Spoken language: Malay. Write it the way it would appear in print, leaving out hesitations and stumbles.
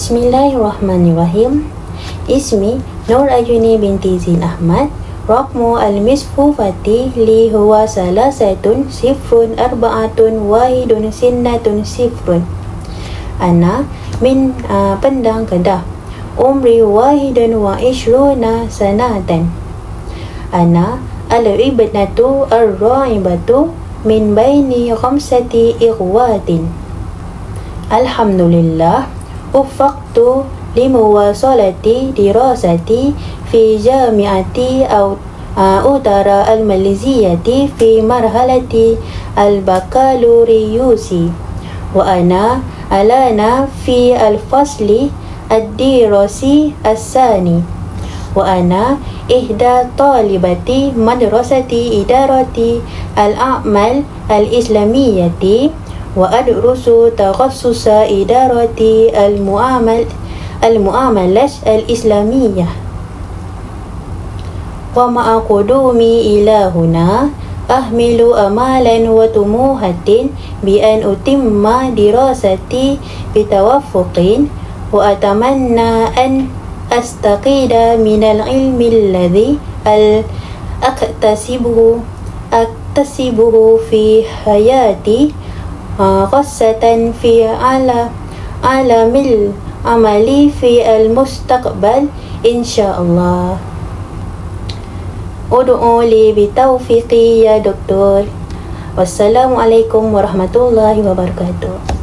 Bismillahirrahmanirrahim. Ismi Nur Ayuni binti Zin Ahmad. Raqmu al-misfufati li huwa salasatun sifrun arba'atun wahidun sinnatun sifrun. Ana min Pendang Kedah. Umri wahidun wa ishruna sanatan. Ana al-ibnatu ar-ra'ibatu min baini khamsati ikhwatin. Alhamdulillah uffaqtu limuwasalati dirasati fi jami'ati utara al-Maliziyati fi marhalati al-bakaluriyusi wa ana alana fi al-fasli ad-dirasi as-sani wa ana ihda talibati madrasati idarati al-a'mal al-islamiyati wa adrusu takhassusa idarati al-mu'amalat al-islamiyah. Wa ma'a qudumi ila huna ahmilu amalan wa tumuhatin bi an utimma dirasati bitawaffuqin wa atamanna an astaqida min al-ilmi alladhi aktasibuhu fi hayati khassatan fi alamil amali fi al-mustaqbal insyaallah. Ud'u li bitaufiqi ya doktor. Wassalamualaikum warahmatullahi wabarakatuh.